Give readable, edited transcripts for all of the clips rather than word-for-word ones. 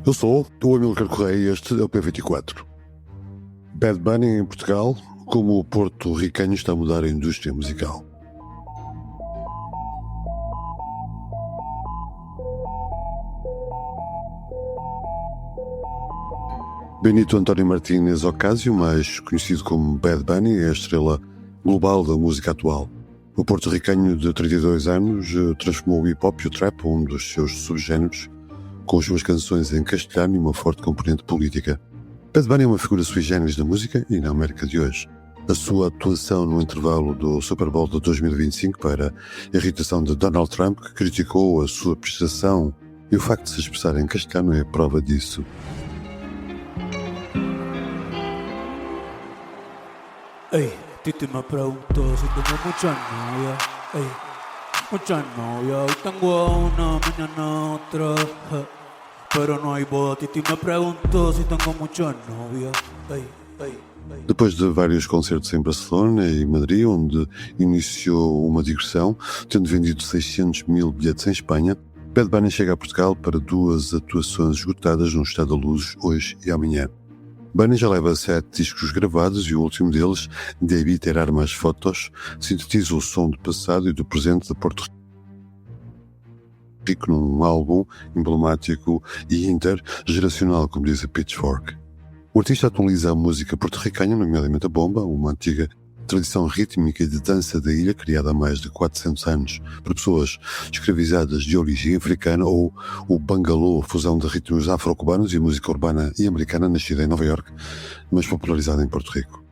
Eu sou o Amílcar Correia e este é o P24. Bad Bunny em Portugal, como o porto-riquenho está a mudar a indústria musical. Benito António Martínez Ocasio, mais conhecido como Bad Bunny, é a estrela global da música atual. O porto-riquenho de 32 anos transformou o hip-hop e o trap, um dos seus subgéneros, com as suas canções em castelhano e uma forte componente política. Bad Bunny é uma figura sui generis da música e na América de hoje. A sua atuação no intervalo do Super Bowl de 2025 para a irritação de Donald Trump, que criticou a sua prestação e o facto de se expressar em castelhano é prova disso. Ey, Titi me preguntó si tengo muchas novias. Ey, muchas novias. Hoy tengo una, mañana otra. Pero no hay boda. Titi me preguntó si tengo muchas novias. Ey. Depois de vários concertos em Barcelona e Madrid, onde iniciou uma digressão, tendo vendido 600 mil bilhetes em Espanha, Bad Bunny chega a Portugal para duas atuações esgotadas no Estado da Luz, hoje e amanhã. Bunny já leva 7 discos gravados e o último deles, Debí Tirar Más Fotos, sintetiza o som do passado e do presente de Porto Rico num álbum emblemático e intergeracional, como diz a Pitchfork. O artista atualiza a música porto-riquenha, nomeadamente a bomba, uma antiga tradição rítmica e de dança da ilha criada há mais de 400 anos por pessoas escravizadas de origem africana, ou o bangalô, fusão de ritmos afro-cubanos e música urbana e americana nascida em Nova Iorque, mas popularizada em Porto Rico.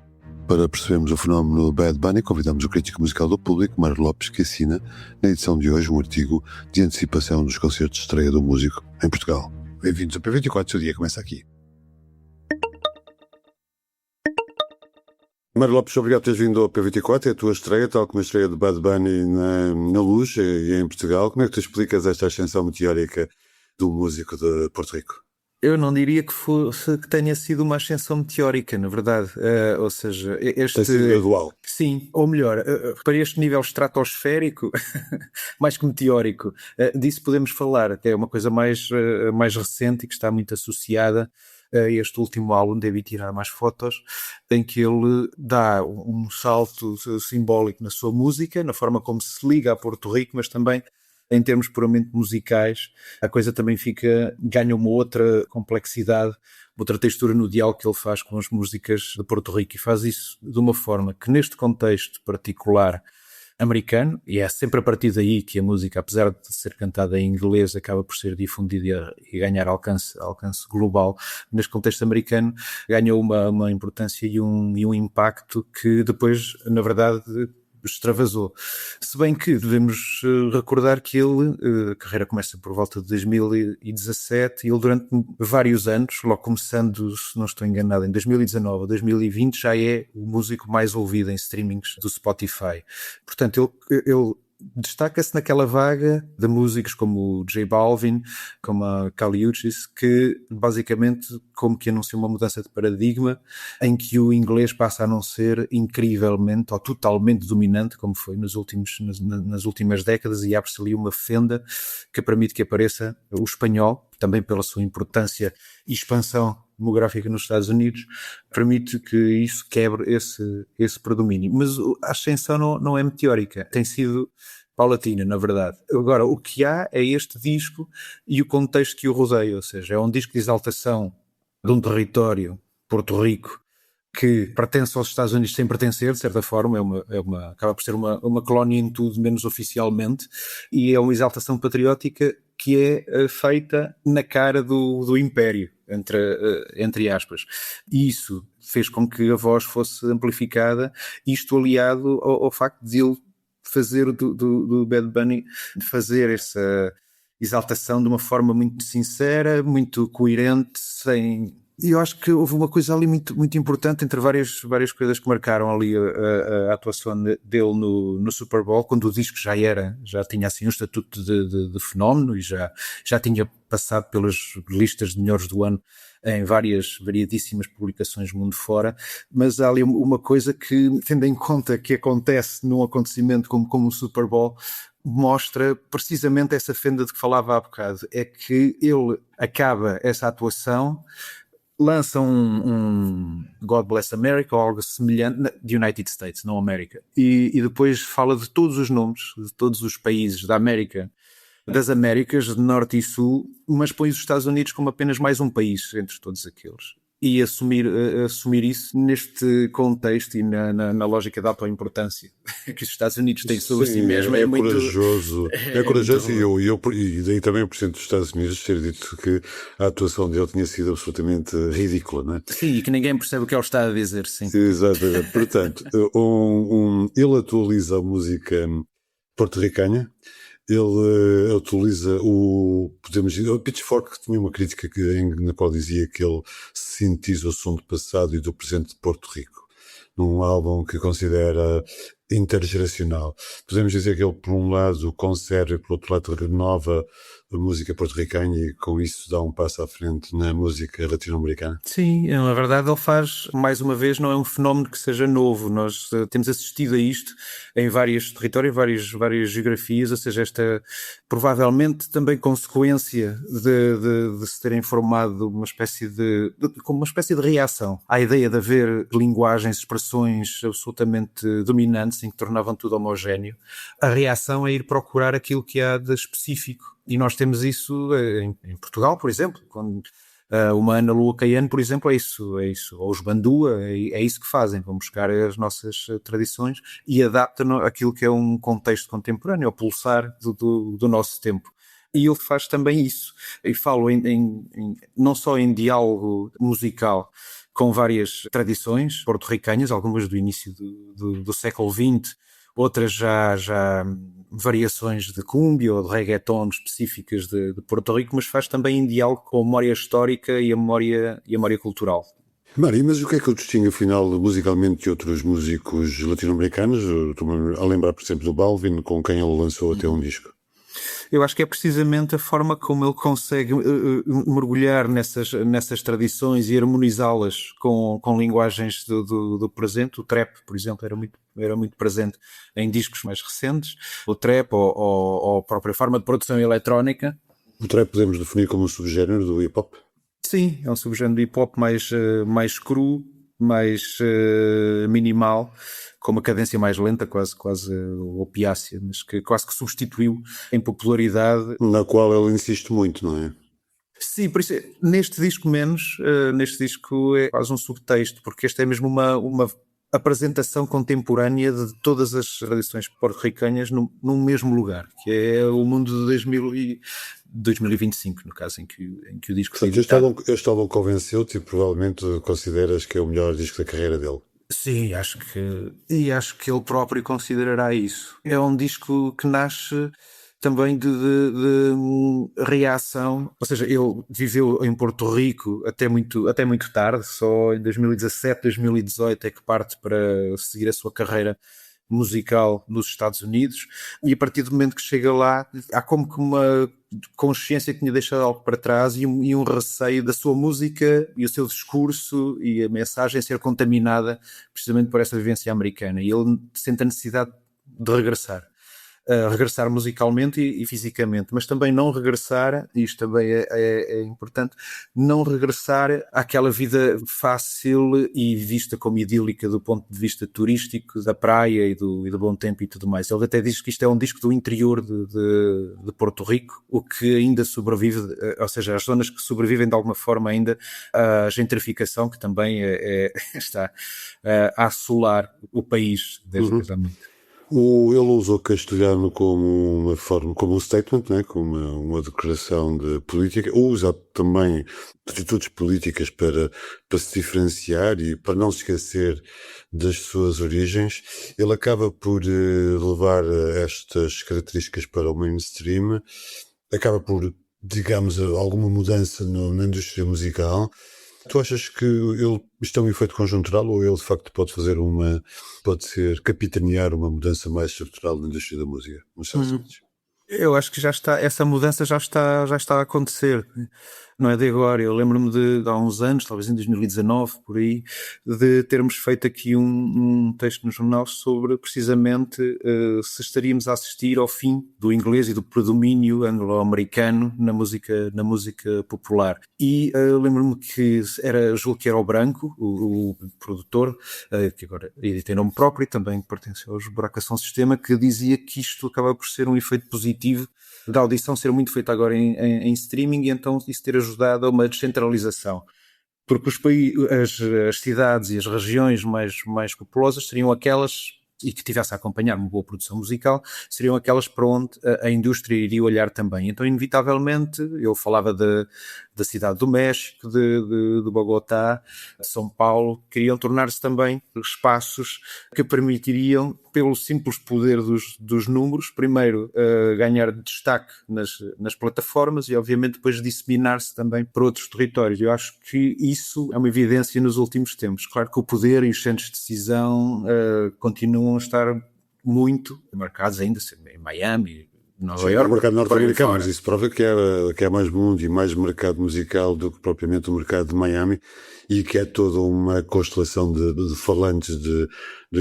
Para percebermos o fenómeno Bad Bunny, convidamos o crítico musical do Público, Mário Lopes, que assina, na edição de hoje, um artigo de antecipação dos concertos de estreia do músico em Portugal. Bem-vindos ao P24, o seu dia começa aqui. Mário Lopes, obrigado por teres vindo ao P24, é a tua estreia, tal como a estreia de Bad Bunny na Luz e em Portugal. Como é que tu explicas esta ascensão meteórica do músico de Porto Rico? Eu não diria que tenha sido uma ascensão meteórica, na verdade. Ou seja, este... Tem sido gradual. Sim, ou melhor, para este nível estratosférico, mais que meteórico, disso podemos falar. Até é uma coisa mais recente e que está muito associada a este último álbum, Debí Tirar Más Fotos, em que ele dá um salto simbólico na sua música, na forma como se liga a Porto Rico, mas também em termos puramente musicais, a coisa também ganha uma outra complexidade, outra textura no diálogo que ele faz com as músicas de Porto Rico, e faz isso de uma forma que, neste contexto particular americano, e é sempre a partir daí que a música, apesar de ser cantada em inglês, acaba por ser difundida e ganhar alcance global. Neste contexto americano ganhou uma importância e um impacto que depois, na verdade, extravasou. Se bem que devemos recordar que a carreira começa por volta de 2017 e ele durante vários anos, logo começando, se não estou enganado, em 2019 ou 2020, já é o músico mais ouvido em streamings do Spotify. Portanto, ele destaca-se naquela vaga de músicos como o J Balvin, como a Kali Uchis, que basicamente como que anunciam uma mudança de paradigma em que o inglês passa a não ser incrivelmente ou totalmente dominante, como foi nas últimas décadas, e abre-se ali uma fenda que permite que apareça o espanhol, também pela sua importância e expansão demográfica nos Estados Unidos, permite que isso quebre esse predomínio. Mas a ascensão não é meteórica, tem sido paulatina, na verdade. Agora, o que há é este disco e o contexto que o rodeia, ou seja, é um disco de exaltação de um território, Porto Rico, que pertence aos Estados Unidos sem pertencer, de certa forma, acaba por ser uma colónia em tudo, menos oficialmente, e é uma exaltação patriótica que é feita na cara do império, entre aspas. E isso fez com que a voz fosse amplificada, isto aliado ao facto de ele fazer do Bad Bunny, fazer essa exaltação de uma forma muito sincera, muito coerente, E eu acho que houve uma coisa ali muito, muito importante, entre várias coisas que marcaram ali a atuação dele no Super Bowl, quando o disco já tinha assim um estatuto de fenómeno e já tinha passado pelas listas de melhores do ano em variadíssimas publicações mundo fora, mas há ali uma coisa que, tendo em conta que acontece num acontecimento como o Super Bowl, mostra precisamente essa fenda de que falava há bocado. É que ele acaba essa atuação, lança um God Bless America ou algo semelhante, de United States, não América, e depois fala de todos os nomes, de todos os países da América, das Américas, de Norte e Sul, mas põe os Estados Unidos como apenas mais um país entre todos aqueles. E assumir isso neste contexto e na lógica da autoimportância que os Estados Unidos têm sobre si mesmo é muito corajoso. É corajoso e daí também o Presidente dos Estados Unidos ter dito que a atuação dele tinha sido absolutamente ridícula, não é? Sim, e que ninguém percebe o que ele está a dizer, sim. Exatamente. Portanto, ele atualiza a música porto-ricana. Ele utiliza podemos dizer, o Pitchfork tinha uma crítica na qual dizia que ele sintetiza o som do passado e do presente de Porto Rico, num álbum que considera intergeracional. Podemos dizer que ele, por um lado, conserva e, por outro lado, renova a música porto-ricana e, com isso, dá um passo à frente na música latino-americana. Sim, na verdade ele faz, mais uma vez, não é um fenómeno que seja novo. Nós temos assistido a isto em vários territórios, várias geografias, ou seja, esta provavelmente também consequência de se terem formado como uma espécie de reação à ideia de haver linguagens, expressões absolutamente dominantes em que tornavam tudo homogéneo. A reação é ir procurar aquilo que há de específico. E nós temos isso em Portugal, por exemplo, quando uma Ana Lua Caiano, por exemplo, é isso, ou os Bandua, é isso que fazem, vão buscar as nossas tradições e adaptam aquilo que é um contexto contemporâneo, ao pulsar do nosso tempo. E ele faz também isso, e falo não só em diálogo musical com várias tradições porto-ricanhas, algumas do início do século XX, outras já variações de cúmbia ou de reggaeton específicas de Porto Rico, mas faz também em diálogo com a memória histórica e a memória cultural. Mari, mas o que é que o distingue, afinal, musicalmente de outros músicos latino-americanos? Estou-me a lembrar, por exemplo, do Balvin, com quem ele lançou até um disco. Eu acho que é precisamente a forma como ele consegue mergulhar nessas tradições e harmonizá-las com linguagens do presente. O trap, por exemplo, era muito presente em discos mais recentes. O trap ou a própria forma de produção eletrónica. O trap podemos definir como um subgénero do hip-hop? Sim, é um subgénero do hip-hop mais cru, mais minimal, com uma cadência mais lenta, quase opiácea, mas que quase que substituiu em popularidade. Na qual ele insiste muito, não é? Sim, por isso, neste disco menos, neste disco é quase um subtexto, porque este é mesmo uma apresentação contemporânea de todas as tradições porto-ricanhas num mesmo lugar, que é o mundo de 2025, no caso em que o disco foi editado. Este álbum convenceu-te e provavelmente consideras que é o melhor disco da carreira dele. Sim, acho que ele próprio considerará isso. É um disco que nasce também de reação, ou seja, ele viveu em Porto Rico até muito tarde, só em 2017, 2018 é que parte para seguir a sua carreira musical nos Estados Unidos, e a partir do momento que chega lá há como que uma consciência que tinha deixado algo para trás e um receio da sua música e o seu discurso e a mensagem ser contaminada precisamente por essa vivência americana, e ele sente a necessidade de regressar musicalmente e fisicamente, mas também não regressar, e isto também é importante, não regressar àquela vida fácil e vista como idílica do ponto de vista turístico, da praia e do bom tempo e tudo mais. Ele até diz que isto é um disco do interior de Porto Rico, o que ainda sobrevive, ou seja, as zonas que sobrevivem de alguma forma ainda à gentrificação, que também está a assolar o país desde há muito. Ele usou o castelhano como uma forma, como um statement, né? Como uma declaração de política. Usa também atitudes políticas para se diferenciar e para não se esquecer das suas origens. Ele acaba por levar estas características para o mainstream. Acaba por, digamos, alguma mudança na indústria musical. Tu achas que isto é um efeito conjuntural ou ele de facto pode capitanear uma mudança mais estrutural na indústria da música nos Estados Unidos? Eu acho que essa mudança já está a acontecer. não é de agora. Eu lembro-me de há uns anos, talvez em 2019, por aí, de termos feito aqui um texto no jornal sobre precisamente se estaríamos a assistir ao fim do inglês e do predomínio anglo-americano na música popular. E lembro-me que julgo que era o Branco, o produtor, que agora edita em nome próprio e também pertence aos Buracação Sistema, que dizia que isto acaba por ser um efeito positivo da audição ser muito feita agora em streaming, e então isso ter ajudado a uma descentralização. Porque as cidades e as regiões mais populosas seriam aquelas, e que tivesse a acompanhar uma boa produção musical, seriam aquelas para onde a indústria iria olhar também. Então, inevitavelmente, eu falava da cidade do México, de Bogotá, de São Paulo, queriam tornar-se também espaços que permitiriam, pelo simples poder dos números, primeiro ganhar destaque nas plataformas e, obviamente, depois disseminar-se também para outros territórios. Eu acho que isso é uma evidência nos últimos tempos. Claro que o poder e os centros de decisão continuam a estar muito marcados ainda em Miami, Nova York. O mercado norte-americano, mas isso prova que há mais mundo e mais mercado musical do que propriamente o mercado de Miami, e que é toda uma constelação de falantes de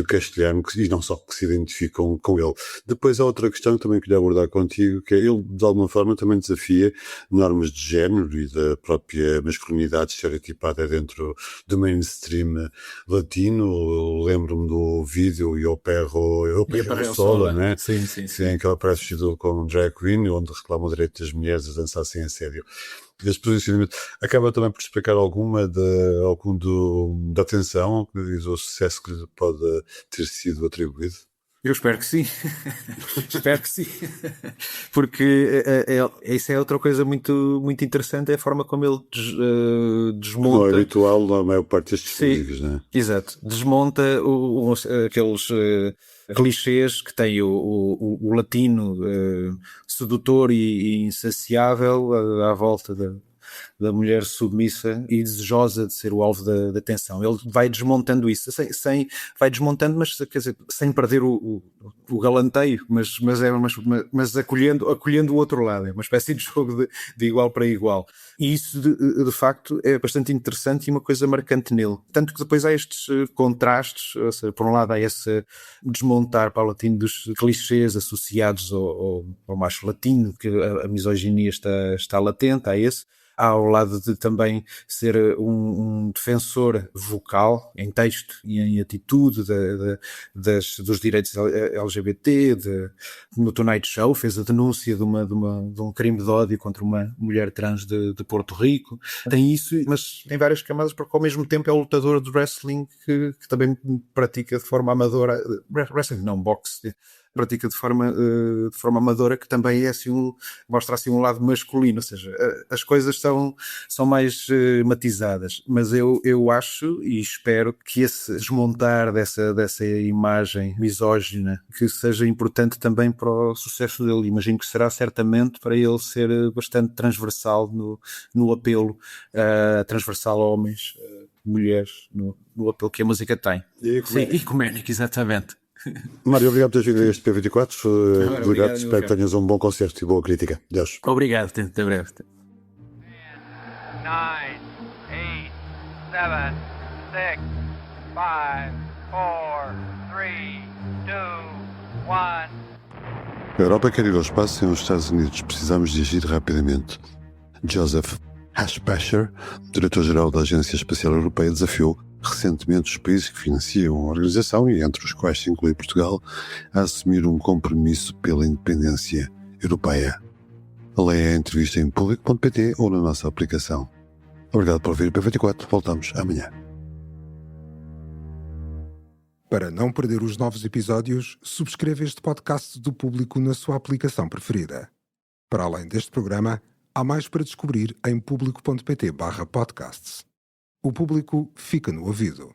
castelhano, e não só que se identificam com ele. Depois há outra questão que também queria abordar contigo, que é ele de alguma forma também desafia normas de género e da própria masculinidade estereotipada dentro do mainstream latino. Lembro-me do vídeo Eu Perro Solo, né? Sim. Em que ela aparece vestido como drag queen, onde reclama o direito das mulheres a dançar sem assédio. Esse posicionamento acaba também por explicar alguma da atenção e do sucesso que lhe pode ter sido atribuído? Eu espero que sim. Espero que sim. Porque isso é outra coisa muito, muito interessante, é a forma como ele desmonta. Não é habitual na maior parte destes músicos, não é? Exato. Desmonta aqueles clichês que tem o latino sedutor e insaciável à volta da mulher submissa e desejosa de ser o alvo da atenção. Ele vai desmontando isso, vai desmontando, mas quer dizer, sem perder o galanteio, mas acolhendo o outro lado. É uma espécie de jogo de igual para igual. E isso, de facto, é bastante interessante e uma coisa marcante nele. Tanto que depois há estes contrastes, ou seja, por um lado há esse desmontar paulatino dos clichês associados ao macho latino, que a misoginia está latente, há esse. Ao lado de também ser um defensor vocal em texto e em atitude dos direitos LGBT. No Tonight Show fez a denúncia de um crime de ódio contra uma mulher trans de Porto Rico. Tem isso, mas tem várias camadas, porque ao mesmo tempo é o lutador de wrestling que também pratica de forma amadora, wrestling não, boxe, pratica de forma amadora, que também é assim mostra assim um lado masculino, ou seja, as coisas são mais matizadas, mas eu acho e espero que esse desmontar dessa imagem misógina que seja importante também para o sucesso dele. Imagino que será certamente para ele ser bastante transversal no apelo, transversal a homens, mulheres, no apelo que a música tem. Sim, ecuménico, exatamente. Mário, obrigado por teres vindo a este P24. Obrigado, espero que tenhas um bom concerto e boa crítica. Deus. Obrigado, até breve. 9, 8, 7, 6, 5, 4, 3, 2, 1. A Europa quer ir ao espaço sem os Estados Unidos. Precisamos de agir rapidamente. Joseph Aschbacher, diretor-geral da Agência Espacial Europeia, desafiou recentemente os países que financiam a organização, e entre os quais se inclui Portugal, a assumir um compromisso pela independência europeia. Leia a entrevista em público.pt ou na nossa aplicação. Obrigado por ouvir o P24. Voltamos amanhã. Para não perder os novos episódios, subscreva este podcast do Público na sua aplicação preferida. Para além deste programa, há mais para descobrir em público.pt/podcasts. O Público fica no ouvido.